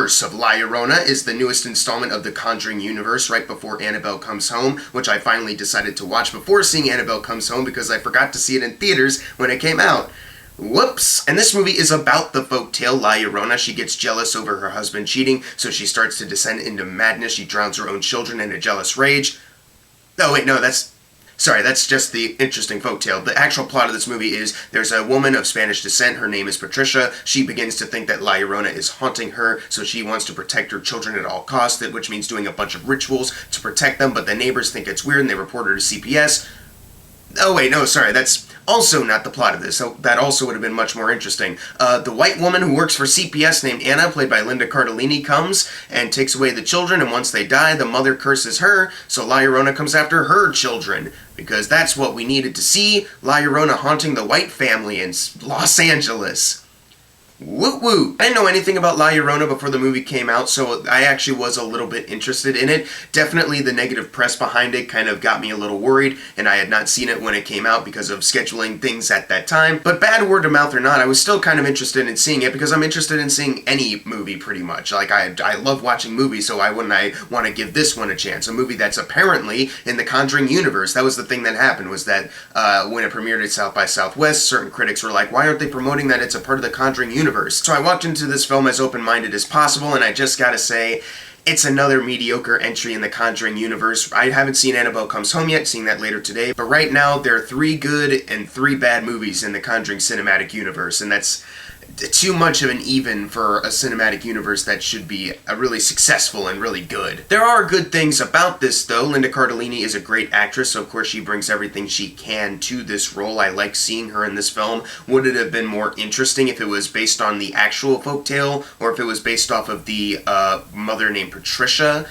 Curse of La Llorona is the newest installment of the Conjuring Universe right before Annabelle Comes Home, which I finally decided to watch before seeing Annabelle Comes Home because I forgot to see it in theaters when it came out. Whoops! And this movie is about the folktale La Llorona. She gets jealous over her husband cheating, so she starts to descend into madness. She drowns her own children in a jealous rage. Oh wait, no, that's just the interesting folktale. The actual plot of this movie is there's a woman of Spanish descent. Her name is Patricia. She begins to think that La Llorona is haunting her, so she wants to protect her children at all costs, which means doing a bunch of rituals to protect them, but the neighbors think it's weird and they report her to CPS. Oh wait, no, sorry, that's also not the plot of this. So that also would have been much more interesting. The white woman who works for CPS named Anna, played by Linda Cardellini, comes and takes away the children, and once they die, the mother curses her, so La Llorona comes after her children. Because that's what we needed to see, La Llorona haunting the white family in Los Angeles. Woo woo! I didn't know anything about La Llorona before the movie came out, so I actually was a little bit interested in it. Definitely the negative press behind it kind of got me a little worried, and I had not seen it when it came out because of scheduling things at that time. But bad word of mouth or not, I was still kind of interested in seeing it because I'm interested in seeing any movie pretty much. Like, I love watching movies, so why wouldn't I want to give this one a chance? A movie that's apparently in the Conjuring Universe. That was the thing that happened, was that when it premiered at South by Southwest, certain critics were like, why aren't they promoting that it's a part of the Conjuring Universe? So I walked into this film as open-minded as possible, and I just gotta say, it's another mediocre entry in the Conjuring Universe. I haven't seen Annabelle Comes Home yet, seeing that later today, but right now there are 3 good and 3 bad movies in the Conjuring Cinematic Universe, and that's too much of an even for a cinematic universe that should be really successful and really good. There are good things about this though. Linda Cardellini is a great actress, so of course she brings everything she can to this role. I like seeing her in this film. Would it have been more interesting if it was based on the actual folktale, or if it was based off of the mother named Patricia?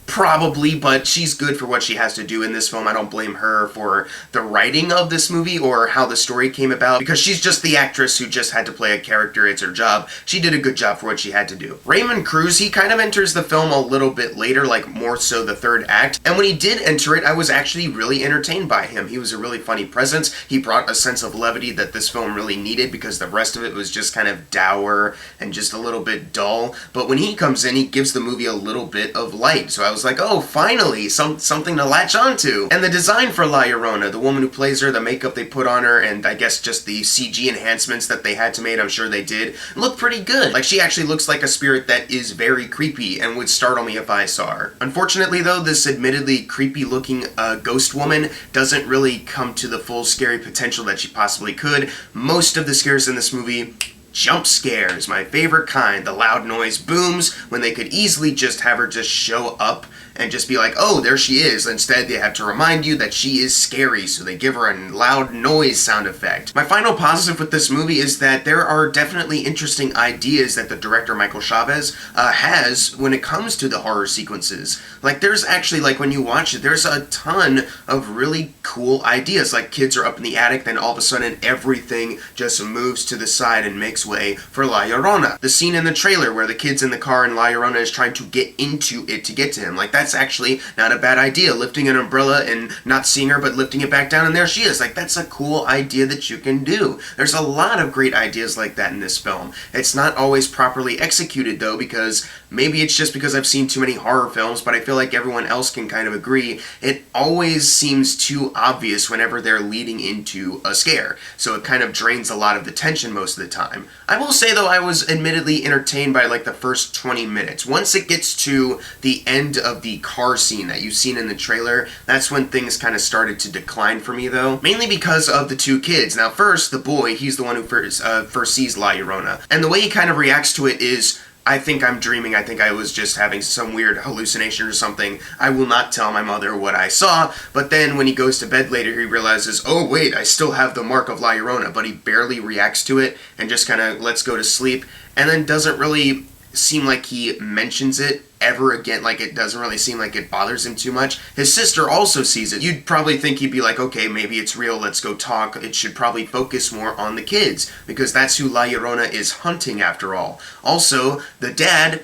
Probably, but she's good for what she has to do in this film. I don't blame her for the writing of this movie or how the story came about, because she's just the actress who just had to play a character. It's her job. She did a good job for what she had to do. Raymond Cruz, he kind of enters the film a little bit later, like more so the 3rd act, and when he did enter it, I was actually really entertained by him. He was a really funny presence. He brought a sense of levity that this film really needed, because the rest of it was just kind of dour and just a little bit dull, but when he comes in, he gives the movie a little bit of light, so I was like, oh, finally, something to latch onto. And the design for La Llorona, the woman who plays her, the makeup they put on her, and I guess just the CG enhancements that they had to make, I'm sure they did, look pretty good. Like, she actually looks like a spirit that is very creepy and would startle me if I saw her. Unfortunately though, this admittedly creepy looking ghost woman doesn't really come to the full scary potential that she possibly could. Most of the scares in this movie, jump scares, my favorite kind. The loud noise booms when they could easily just have her just show up and just be like, oh, there she is. Instead, they have to remind you that she is scary, so they give her a loud noise sound effect. My final positive with this movie is that there are definitely interesting ideas that the director, Michael Chavez, has when it comes to the horror sequences. Like, there's actually, like, when you watch it, there's a ton of really cool ideas. Like, kids are up in the attic, then all of a sudden everything just moves to the side and makes way for La Llorona. The scene in the trailer where the kid's in the car and La Llorona is trying to get into it to get to him. Like, that's actually not a bad idea. Lifting an umbrella and not seeing her, but lifting it back down, and there she is. Like, that's a cool idea that you can do. There's a lot of great ideas like that in this film. It's not always properly executed, though, because maybe it's just because I've seen too many horror films, but I feel like everyone else can kind of agree. It always seems too obvious whenever they're leading into a scare, so it kind of drains a lot of the tension most of the time. I will say, though, I was admittedly entertained by, like, the first 20 minutes. Once it gets to the end of the car scene that you've seen in the trailer, that's when things kind of started to decline for me, though. Mainly because of the 2 kids. Now, first, the boy, he's the one who first sees La Llorona. And the way he kind of reacts to it is, I think I'm dreaming, I think I was just having some weird hallucination or something. I will not tell my mother what I saw. But then when he goes to bed later, he realizes, oh wait, I still have the mark of La Llorona, but he barely reacts to it and just kind of lets go to sleep, and then doesn't really seem like he mentions it ever again. Like, it doesn't really seem like it bothers him too much. His sister also sees it. You'd probably think he'd be like, okay, maybe it's real, let's go talk. It should probably focus more on the kids, because that's who La Llorona is hunting after all. Also, the dad,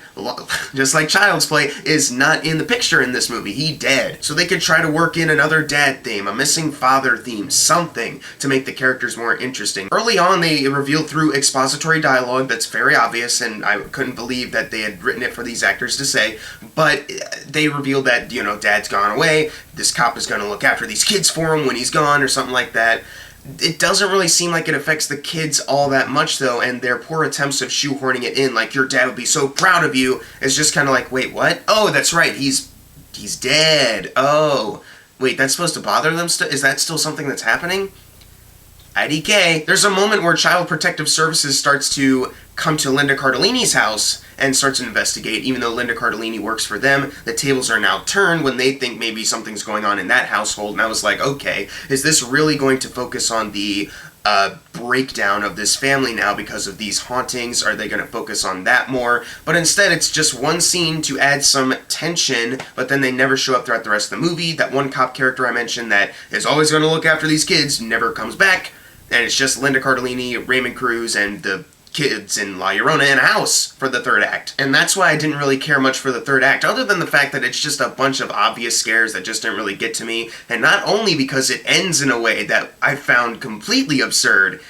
just like Child's Play, is not in the picture in this movie. He dead. So they could try to work in another dad theme, a missing father theme, something to make the characters more interesting. Early on, they revealed through expository dialogue that's very obvious, and I couldn't believe that they had written it for these actors to say, but they revealed that, you know, dad's gone away, this cop is going to look after these kids for him when he's gone, or something like that. It doesn't really seem like it affects the kids all that much, though, and their poor attempts of shoehorning it in, like, your dad would be so proud of you, is just kind of like, wait, what? Oh, that's right, he's dead. Oh, wait, that's supposed to bother them still? Is that still something that's happening? IDK. There's a moment where Child Protective Services starts to come to Linda Cardellini's house and starts to investigate. Even though Linda Cardellini works for them, the tables are now turned when they think maybe something's going on in that household. And I was like, okay, is this really going to focus on the breakdown of this family now because of these hauntings? Are they going to focus on that more? But instead, it's just one scene to add some tension, but then they never show up throughout the rest of the movie. That one cop character I mentioned that is always going to look after these kids never comes back, and it's just Linda Cardellini, Raymond Cruz, and the kids in La Llorona in a house for the third act. And that's why I didn't really care much for the third act, other than the fact that it's just a bunch of obvious scares that just didn't really get to me, and not only because it ends in a way that I found completely absurd,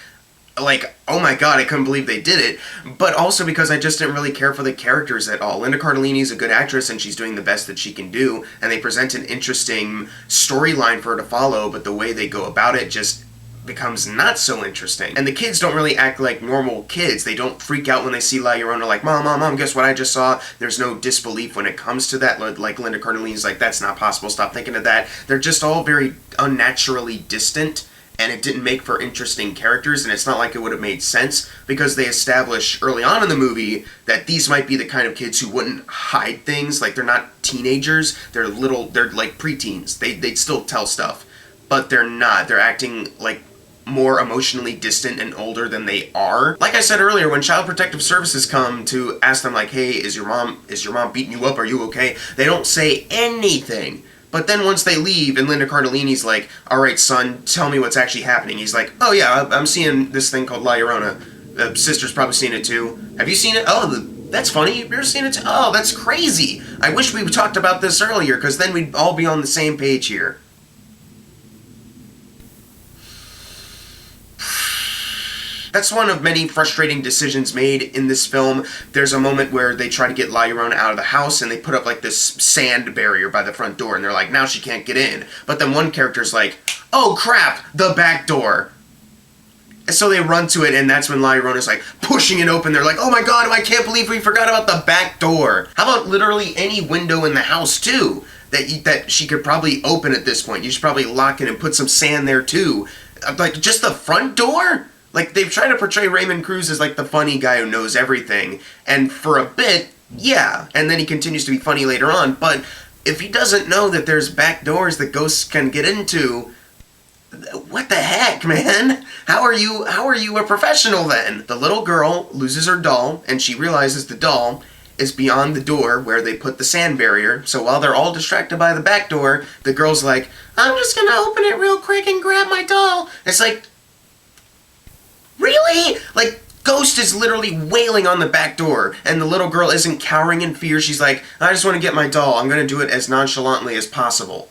like, oh my god, I couldn't believe they did it, but also because I just didn't really care for the characters at all. Linda Cardellini is a good actress, and she's doing the best that she can do, and they present an interesting storyline for her to follow, but the way they go about it just becomes not so interesting. And the kids don't really act like normal kids. They don't freak out when they see La Llorona like, Mom, guess what I just saw? There's no disbelief when it comes to that. Like Linda Cardellini's like, that's not possible, stop thinking of that. They're just all very unnaturally distant, and it didn't make for interesting characters, and it's not like it would have made sense, because they establish early on in the movie that these might be the kind of kids who wouldn't hide things. Like, they're not teenagers, they're like preteens. They'd still tell stuff, but they're not. They're acting like more emotionally distant and older than they are. Like I said earlier, when Child Protective Services come to ask them like, hey, is your mom beating you up? Are you okay? They don't say anything. But then once they leave and Linda Cardellini's like, all right, son, tell me what's actually happening. He's like, oh yeah, I'm seeing this thing called La Llorona. Sister's probably seen it too. Have you seen it? Oh, that's funny. You're seeing it too? Oh, that's crazy. I wish we talked about this earlier, because then we'd all be on the same page here. That's one of many frustrating decisions made in this film. There's a moment where they try to get La Llorona out of the house, and they put up like this sand barrier by the front door, and they're like, now she can't get in. But then one character's like, oh crap, the back door. And so they run to it, and that's when La Llorona's like pushing it open. They're like, oh my god, I can't believe we forgot about the back door. How about literally any window in the house too that she could probably open at this point? You should probably lock it and put some sand there too. Like, just the front door? Like, they've tried to portray Raymond Cruz as, like, the funny guy who knows everything. And for a bit, yeah. And then he continues to be funny later on. But if he doesn't know that there's back doors that ghosts can get into, what the heck, man? How are you a professional then? The little girl loses her doll, and she realizes the doll is beyond the door where they put the sand barrier. So while they're all distracted by the back door, the girl's like, I'm just gonna open it real quick and grab my doll. It's like, really? Like, Ghost is literally wailing on the back door, and the little girl isn't cowering in fear. She's like, I just want to get my doll. I'm going to do it as nonchalantly as possible.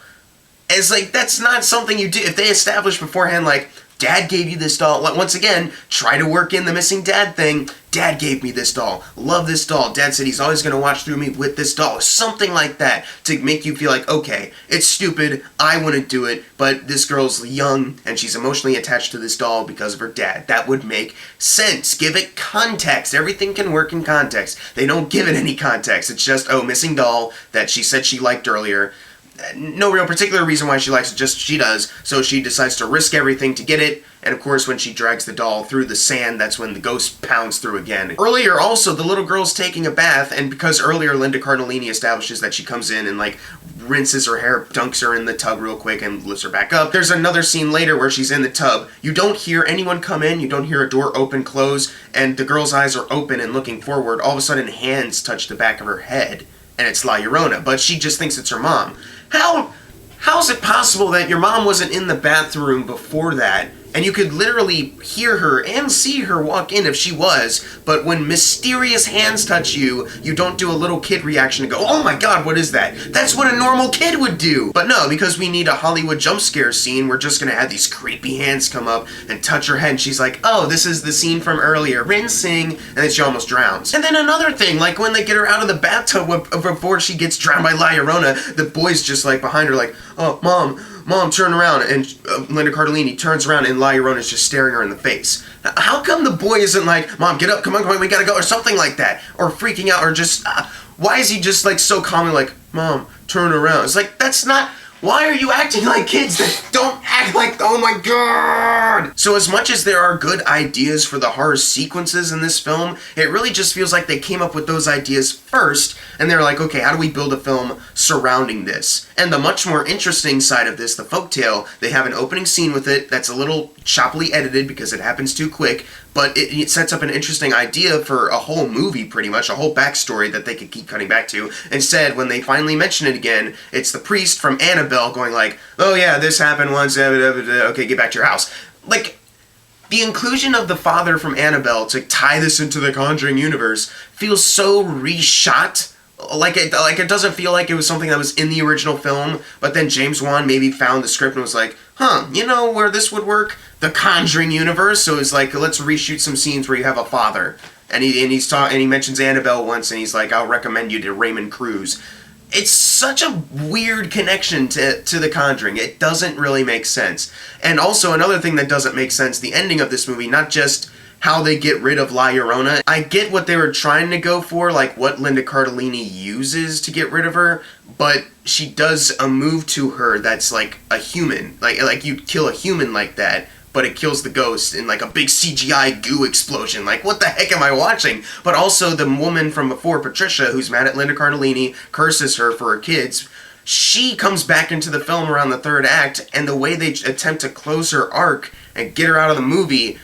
It's like, that's not something you do. If they establish beforehand, like, Dad gave you this doll. Once again, try to work in the missing dad thing. Dad gave me this doll. Love this doll. Dad said he's always going to watch through me with this doll. Something like that to make you feel like, okay, it's stupid. I want to do it. But this girl's young and she's emotionally attached to this doll because of her dad. That would make sense. Give it context. Everything can work in context. They don't give it any context. It's just, oh, missing doll that she said she liked earlier. No real particular reason why she likes it, just she does. So she decides to risk everything to get it. And of course, when she drags the doll through the sand, that's when the ghost pounds through again. Earlier, also, the little girl's taking a bath, and because earlier Linda Cardellini establishes that she comes in and, like, rinses her hair, dunks her in the tub real quick, and lifts her back up. There's another scene later where she's in the tub. You don't hear anyone come in, you don't hear a door open, close, and the girl's eyes are open and looking forward. All of a sudden, hands touch the back of her head. and it's La Llorona, but she just thinks it's her mom. How is it possible that your mom wasn't in the bathroom before that, and you could literally hear her and see her walk in if she was, but when mysterious hands touch you, you don't do a little kid reaction and go, oh my god, what is that? That's what a normal kid would do! But no, because we need a Hollywood jump scare scene, we're just gonna have these creepy hands come up and touch her head, and she's like, oh, this is the scene from earlier, rinsing, and then she almost drowns. And then another thing, like when they get her out of the bathtub before she gets drowned by La Llorona, the boy's just like behind her like, oh, Mom, turn around, and Linda Cardellini turns around and La Llorona's just staring her in the face. How come the boy isn't like, Mom, get up, come on, we gotta go, or something like that, or freaking out, or just, why is he just like so calmly like, Mom, turn around? It's like, that's not, why are you acting like kids that don't act like, oh my god! So as much as there are good ideas for the horror sequences in this film, it really just feels like they came up with those ideas first, and they're like, okay, how do we build a film surrounding this? And the much more interesting side of this, the folktale, they have an opening scene with it that's a little choppily edited because it happens too quick, but it sets up an interesting idea for a whole movie, pretty much, a whole backstory that they could keep cutting back to. Instead, when they finally mention it again, it's the priest from Annabelle going like, oh yeah, this happened once, okay, get back to your house. Like, the inclusion of the father from Annabelle to tie this into the Conjuring universe feels so reshot. Like it doesn't feel like it was something that was in the original film, but then James Wan maybe found the script and was like, huh, you know where this would work? The Conjuring universe. So it's like, let's reshoot some scenes where you have a father, and he mentions Annabelle once, and he's like, I'll recommend you to Raymond Cruz. It's such a weird connection to The Conjuring. It doesn't really make sense. And also another thing that doesn't make sense, the ending of this movie, not just how they get rid of La Llorona. I get what they were trying to go for, like what Linda Cardellini uses to get rid of her, but she does a move to her that's like a human. Like you'd kill a human like that, but it kills the ghost in like a big CGI goo explosion. Like, what the heck am I watching? But also the woman from before, Patricia, who's mad at Linda Cardellini, curses her for her kids. She comes back into the film around the third act, and the way they attempt to close her arc and get her out of the movie,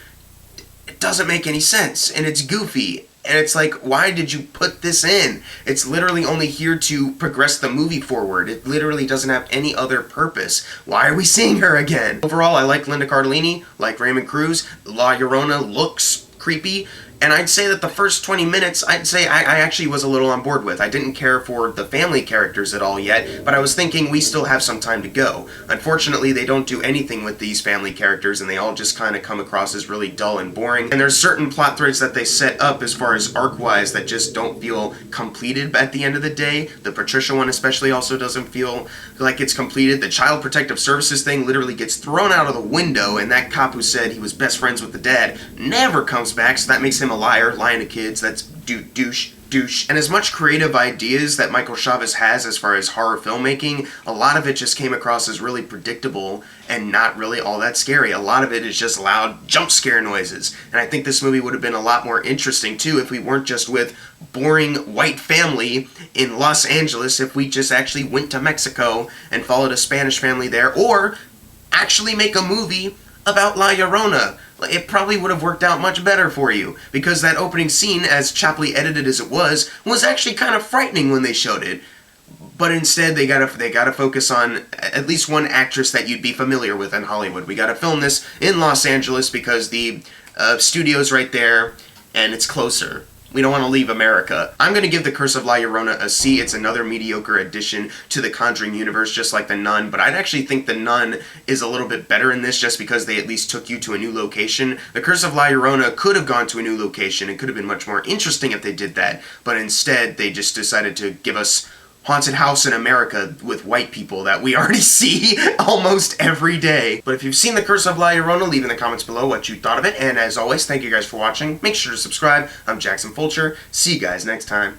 it doesn't make any sense, and it's goofy. And it's like, why did you put this in? It's literally only here to progress the movie forward. It literally doesn't have any other purpose. Why are we seeing her again? Overall, I like Linda Cardellini, like Raymond Cruz. La Llorona looks creepy. And I'd say that the first 20 minutes, I actually was a little on board with. I didn't care for the family characters at all yet, but I was thinking we still have some time to go. Unfortunately, they don't do anything with these family characters, and they all just kind of come across as really dull and boring. And there's certain plot threads that they set up as far as arc-wise that just don't feel completed at the end of the day. The Patricia one especially also doesn't feel like it's completed. The Child Protective Services thing literally gets thrown out of the window, and that cop who said he was best friends with the dad never comes back, so that makes him a liar, lying to kids. That's douche. And as much creative ideas that Michael Chavez has as far as horror filmmaking, a lot of it just came across as really predictable and not really all that scary. A lot of it is just loud jump scare noises. And I think this movie would have been a lot more interesting too if we weren't just with boring white family in Los Angeles, if we just actually went to Mexico and followed a Spanish family there, or actually make a movie about La Llorona. It probably would have worked out much better for you, because that opening scene, as choppily edited as it was actually kind of frightening when they showed it. But instead, they gotta focus on at least one actress that you'd be familiar with in Hollywood. We gotta film this in Los Angeles because the studio's right there, and it's closer. We don't want to leave America. I'm going to give The Curse of La Llorona a C. It's another mediocre addition to the Conjuring universe, just like The Nun, but I'd actually think The Nun is a little bit better in this just because they at least took you to a new location. The Curse of La Llorona could have gone to a new location. It could have been much more interesting if they did that, but instead they just decided to give us haunted house in America with white people that we already see almost every day. But if you've seen The Curse of La Llorona, leave in the comments below what you thought of it. And as always, thank you guys for watching. Make sure to subscribe. I'm Jackson Fulcher. See you guys next time.